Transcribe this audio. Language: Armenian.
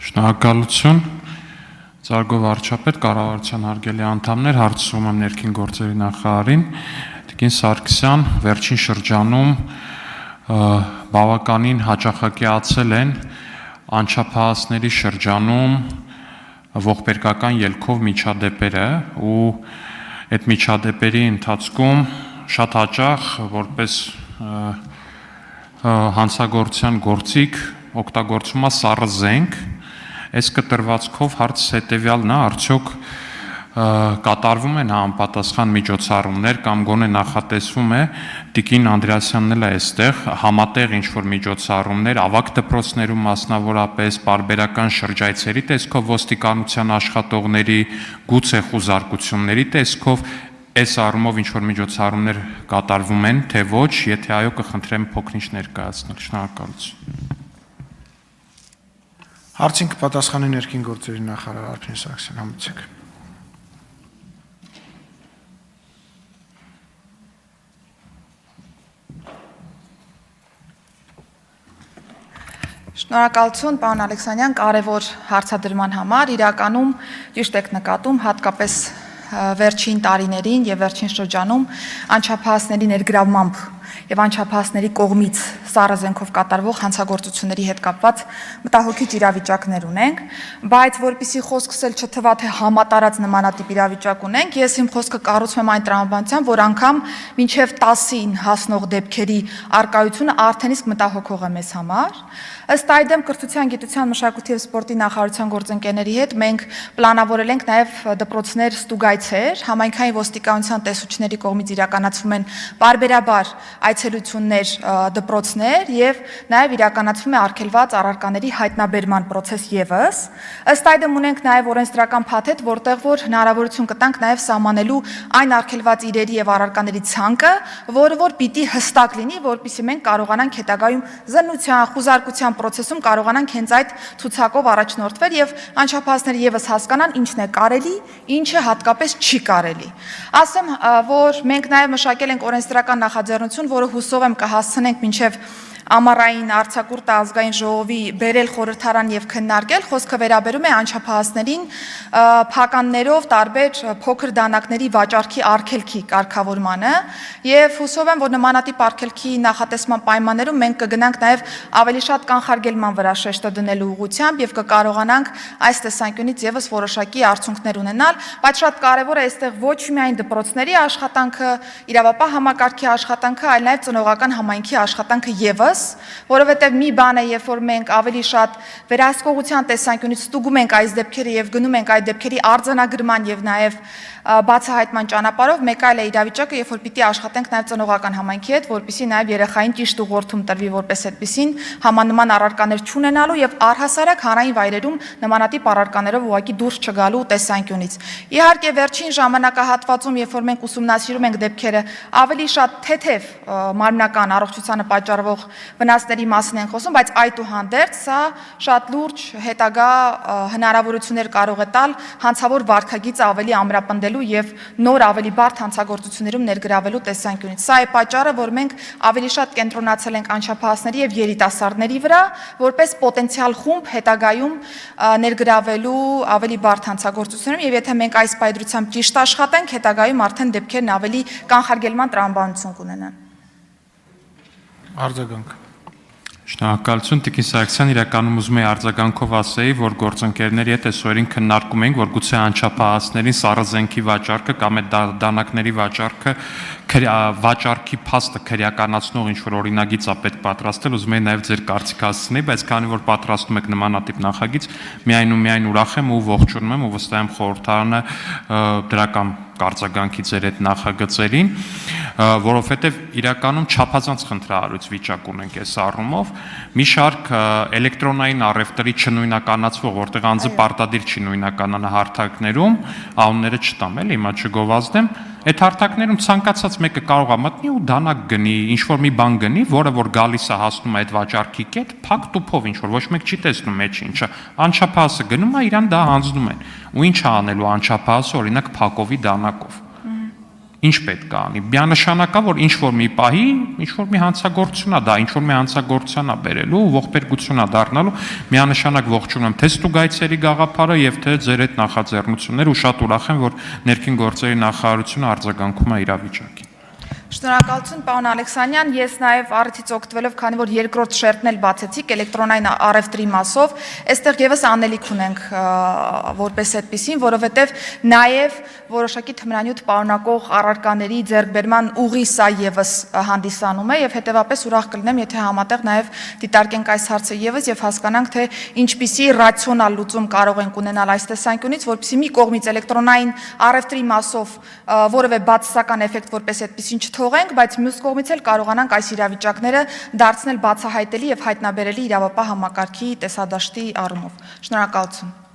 Շնորհակալություն, Ծարգով վարչապետ, կառավարության հարգելի անդամներ, հարցում եմ ներքին գործերի նախարարին, Տիկին Սարգսյան, վերջին շրջանում բավականին հաճախակիացել են անչափահասների շրջանում ողբերգական ելքով միջադեպերը ու այդ միջադեպերի ընթացքում շատ հաճախ որպես հանցագործության գործիք օգտագործվում է սառը զենք. Այս կտրվածքով հարց հետևյալն է, արդյոք կատարվում են համապատասխան միջոցառումներ կամ գոնե նախատեսվում է Տիկին Անդրեասյանն էլ է այստեղ համատեղ ինչ-որ միջոցառումներ ավագ դպրոցներում մասնավորապես պարբերական շրջայցերի տեսքով ոստիկանության աշխատողների գուցե խուզարկությունների տեսքով այս առումով ինչ-որ միջոցառումներ կատարվում են, թե ոչ, եթե այո, կխնդրեմ փոքրինչ ներկայացնել, շնորհակալություն։ Հարցին կպատասխանի ներքին գործերի նախարար Արփին Սարգսյան, համեցեք։ Շնորհակալություն, պարոն Ալեքսանյան, կարևոր հարցադրման համար, իրականում ճիշտ եք նկատում, հատկապես վերջին տարիներին եւ վերջին շրջանում անչափահասների ներգրավմամբ եւ անչափահասների կողմից սառը զենքով կատարվող հանցագործությունների հետ կապված մտահոգիչ իրավիճակներ ունենք, բայց որpիսի խոսքս էլ չթվա թե համատարած նմանատիպ իրավիճակ ունենք, ես իմ խոսքը կառուցում եմ այն տրամաբանությամբ, որ անգամ մինչև 10-ին հասնող դեպքերի արկայությունը արդեն իսկ մտահոգող է մեզ համար։ Ըստ այդմ կրթության, գիտության, մշակույթի եւ սպորտի նախարարության գործընկերների հետ մենք պլանավորել ենք նաեւ դպրոցներ ստուգայցեր, համայնքային ոստիկանության տեսուչների կողմից իրականացվում են բարբերաբար այցելություններ դպրոցներ եւ նաեւ իրականացվում է արգելված առարկաների հայտնաբերման process եւս։ Ըստ այդմ ունենք նաեւ օրենսդրական փաթեթ, որտեղ որ հնարավորություն կտանք նաեւ սահմանելու այն արգելված իրերի եւ առարկաների ցանկը, որը որ պիտի հստակ լինի, որպեսզի մենք կարողանանք հետագայում զննության, խուզարկության process-ում կարողանանք հենց այդ ցուցակով առաջնորդվել եւ անչափահասները եւս հասկանան ինչն է կարելի, ինչը հատկապես չի կարելի։ Ասեմ, որ մենք նաեւ մշակել ենք օրենսդրական նախաձեռնություն, որը հուսով եմ կհասցնենք մինչև ամառային արձակուրդը ազգային ժողովի բերել խորհրդարան եւ քննարկել, խոսքը վերաբերում է անչափահասներին փականներով տարբեր փոքր դանակների վաճառքի արգելքի կարգավորմանը եւ հուսով եմ, որ նմանատիպ արգելքի նախատեսման պայմաններում մենք կգնանք նաեւ ավելի շատ կանխարգելման վրա շեշտը դնելու ուղղությամբ եւ կկարողանանք այս տեսանկյունից եւս որոշակի արդյունքներ ունենալ, բայց շատ կարեւոր է այստեղ ոչ միայն դպրոցների աշխատանքը, իրավապահ համակարգի աշխատանքը, այլ նաեւ ծնողական համայնքի աշխատանքը եւս, որովհետև մի բան է, երբ որ մենք ավելի շատ վերահսկողության տեսանկյունից ստուգում ենք այս դեպքերը եւ գնում ենք այդ դեպքերի արձանագրման եւ նաեւ բացահայտման ճանապարհով, մեկ այլ է իրավիճակը, երբ որ պիտի աշխատենք նաեւ ծնողական համայնքի հետ, որպեսզի նաեւ երեխային ճիշտ ուղղորդում տրվի որպես այդպեսին համանման առարկաներ չունենալու եւ առհասարակ հանրային վայրերում նմանատիպ առարկաներով ուղղակի դուրս չգալու տեսանկյունից։ Իհարկե վերջին ժամանակահատվածում, երբ որ մենք ուսումնասիրում ենք դեպքերը, ավելի շատ թեթև մարմնական առողջությանը պատճառվող վնասների մասին են խոսում, բայց այդուհանդերձ սա շատ լուրջ հետագա հնարավորություններ կարող է տալ հանցավոր վարքագիծը ավելի ամրապնդելու եւ նոր ավելի բարդ հանցագործություններում ներգրավելու տեսանկյունից։ Սա է պատճառը, որ մենք ավելի շատ կենտրոնացել ենք անչափահասների եւ երիտասարդների վրա, որպես պոտենցիալ խումբ հետագայում ներգրավելու ավելի բարդ հանցագործություններում եւ եթե մենք այս պայծրությամբ ճիշտ աշխատենք, հետագայում արդեն դեպքերն ավելի կանխարգելման տրամաբանություն կունենան։ Արձագանք։ Շնորհակալություն, Տիկին Սարգսյան, իրականում ուզում եի արձագանքով ասեի, որ գործընկերների հետ այսօրին քննարկում ենք, որ գուցե անչափահասներին սառը զենքի վաճառքը կամ այդ դանակների վաճառքի փաստը քրեականացնող ինչ-որ օրինագիծ է պետք պատրաստել, ուզում եի նաև ձեր կարծիքը հասցնել, բայց քանի որ պատրաստում եք նմանատիպ նախագիծ, միայն ուրախ եմ ու ողջունում եմ ու վստահ եմ խորհրդարանը դրական կարձագանքի ձեր այդ նախագծերին, որովհետև իրականում չափազանց խնդրահարույց վիճակ ունենք այս առումով, մի շարք էլեկտրոնային առևտրի չնույնականացվող, որտեղ անձը պարտադիր չի նույնականանա հարթակներում, անունները չտամ էլի, հիմա չգովազդեմ, այդ հարթակներում ցանկացած մեկը կարող է մտնի ու դանակ գնի, ինչ-որ մի բան գնի, որը որ գալիս է հասնում է այդ վաճառքի կետ, փակ տուփով ինչ-որ, ոչ մեկ չի տեսնում մեջ ինչը, անչափահասը գնում է, իրան դա հանձնում են, ու ինչ է անելու անչափահասը, օրինակ փակովի դանակով։ Ինչ պետք է անի։ Միանշանակ է, որ ինչ որ մի պահի, ինչ որ մի հանցագործություն է, դա ինչ որ մի հանցագործություն է բերելու, ողբերգություն է դառնալու, միանշանակ ողջունում եմ թե ստուգայցերի գաղափարը եւ թե ձեր այդ նախաձեռնությունները ու շատ ուրախ եմ, որ ներքին գործերի նախարարությունը արձագանքում է իրավիճակին։ Շնորհակալություն, պարոն Ալեքսանյան, ես նաև առիթից օգտվելով, քանի որ երկրորդ շերտն էլ բացեցիք էլեկտրոնային առևտրի մասով, այստեղ եւս անելիք ունենք որպես այդպեսին, որովհետեւ նաև որոշակի թմրանյութ պարունակող առարկաների ձեռքբերման ուղի սա եւս հանդիսանում է եւ հետեւապես ուրախ կլինեմ, եթե համատեղ նաև դիտարկենք այս հարցը եւս եւ հասկանանք, թե ինչպիսի ռացիոնալ լուծում կարող ենք ունենալ այս տեսանկյունից, որպեսզի մի կողմից էլեկտրոնային առևտրի մասով որևէ բացասական էֆեկտ որպես այդպեսին չթողենք, բայց մյուս կողմից էլ կարողանանք այս իրավիճակները դարձնել բացահայտելի եւ հայտնաբերելի իրավապահ համակարգի տեսադաշտի առումով։ Շնորհակալություն։